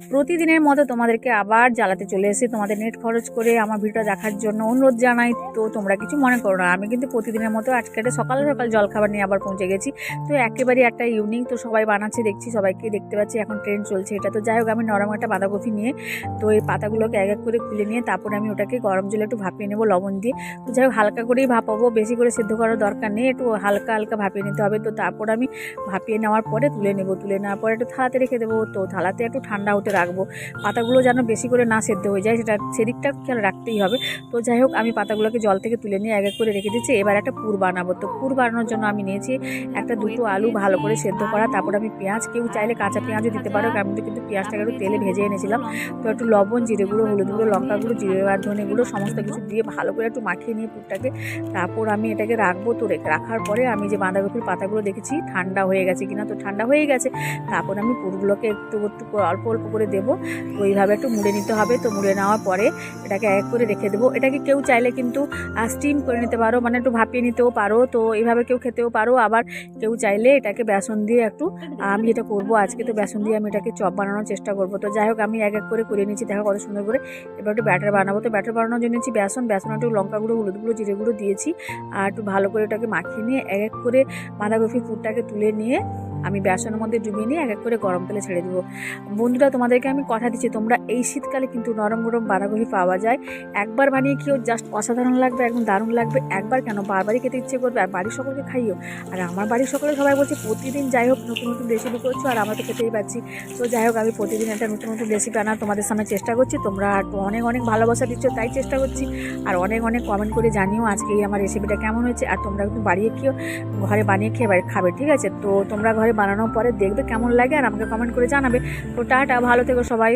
প্রতিদিনের মতো তোমাদেরকে আবার জ্বালাতে চলে এসেছি, তোমাদের নেট খরচ করে আমার ভিডিওটা দেখার জন্য অনুরোধ জানাই। তো তোমরা কিছু মনে করো না, আমি কিন্তু প্রতিদিনের মতো আজকে সকাল সকাল জলখাবার নিয়ে আবার পৌঁছে গেছি। তো একেবারে একটা ইউনিক, তো সবাই বানাচ্ছে দেখছি, সবাইকে দেখতে পাচ্ছি, এখন ট্রেন্ড চলছে এটা। তো যাই হোক, আমি নরম একটা বাঁধাকপি নিয়ে তো এই পাতাগুলোকে এক এক করে খুলে নিয়ে তারপরে আমি ওটাকে গরম জলে একটু ভাপিয়ে নেবো লবণ দিয়ে। তো যাই হোক, হালকা করেই ভাপাবো, বেশি করে সেদ্ধ করার দরকার নেই, একটু হালকা হালকা ভাপিয়ে নিতে হবে। তো তারপর আমি ভাপিয়ে নেওয়ার পরে তুলে নেবো, তুলে নেওয়ার পরে একটু থালাতে রেখে দেবো। তো থালাতে একটু ঠান্ডা হতে রাখবো, পাতাগুলো যেন বেশি করে না সেদ্ধ হয়ে যায়, সেদিকটা খেয়াল রাখতেই হবে। তো যাই হোক, আমি পাতাগুলোকে জল থেকে তুলে নিয়ে এক এক করে রেখে দিচ্ছি। এবার একটা পুর বানাবো। তো পুর বানানোর জন্য আমি নিয়েছি একটা দুটো আলু ভালো করে সেদ্ধ করা, তারপর আমি পেঁয়াজ, কেউ চাইলে কাঁচা পেঁয়াজও দিতে পারো, আমি কিন্তু পেঁয়াজটাকে একটু তেলে ভেজে এনেছিলাম। তো একটু লবণ, জিরে গুঁড়ো, হলুদ গুঁড়ো, লঙ্কা গুঁড়ো, জিরে আর ধনে গুঁড়ো সমস্ত কিছু দিয়ে ভালো করে একটু মাখিয়ে নিয়ে পুরটাকে তারপর আমি এটাকে রাখবো। তো রাখার পরে আমি যে বাঁধাকপির পাতাগুলো দেখেছি ঠান্ডা হয়ে গেছে কিনা, তো ঠান্ডা হয়ে গেছে। তারপর আমি পুরগুলোকে একটু একটু অল্প অল্প করে দেবো। তো এইভাবে একটু মুড়ে নিতে হবে। তো মুড়ে নেওয়ার পরে এটাকে এক করে রেখে দেবো। এটাকে কেউ চাইলে কিন্তু স্টিম করে নিতে পারো, মানে একটু ভাপিয়ে নিতেও পারো। তো এইভাবে কেউ খেতেও পারো, আবার কেউ চাইলে এটাকে বেসন দিয়ে একটু, আমি এটা করবো আজকে, তো বেসন দিয়ে আমি এটাকে চপ বানানোর চেষ্টা করবো। তো যাই হোক, আমি এক এক করে নিচ্ছি, দেখো কত সুন্দর করে। এবার একটু ব্যাটার বানাবো। তো ব্যাটার বানানোর জন্য নিচ্ছি বেসন, একটু লঙ্কা গুঁড়ো, হলুদ গুঁড়ো, জিরে গুঁড়ো দিয়েছি। আর একটু ভালো করে এটাকে মাখিয়ে নিয়ে এক এক করে বাঁধাকপির পুরটাকে তুলে নিয়ে আমি বেসনের মধ্যে ডুবিয়ে নিয়ে এক এক করে গরম তেলে ছেড়ে দেবো। বন্ধুরা, তোমাদেরকে আমি কথা দিচ্ছি, তোমরা এই শীতকালে কিন্তু নরম গরম বাঁধাকপি পাওয়া যায়, একবার বানিয়ে খেয়েও জাস্ট অসাধারণ লাগবে, একদম দারুণ লাগবে। একবার কেন, বারবারই খেতে ইচ্ছে করবে, আর বাড়ির সকলকে খাইও। আর আমার বাড়ির সকলে সবাই বলছে প্রতিদিন যাই হোক নতুন নতুন রেসিপি করছো, আর আমরা তো খেতেই পাচ্ছি। তো যাই হোক, আমি প্রতিদিন একটা নতুন নতুন রেসিপি আনার তোমাদের সামনে চেষ্টা করছি। তোমরা অনেক অনেক ভালোবাসা দিচ্ছ, তাই চেষ্টা করছি। আর অনেক অনেক কমেন্ট করে জানিও আজকে এই আমার রেসিপিটা কেমন হয়েছে। আর তোমরা একটু বাড়িয়ে খেয়েও, ঘরে বানিয়ে খেয়ে খাবে, ঠিক আছে? তো তোমরা ঘরে বানানোর পরে দেখবে কেমন লাগে, আর আমাকে কমেন্ট করে জানাবে। তো টাটা, ভালো থেকো সবাই।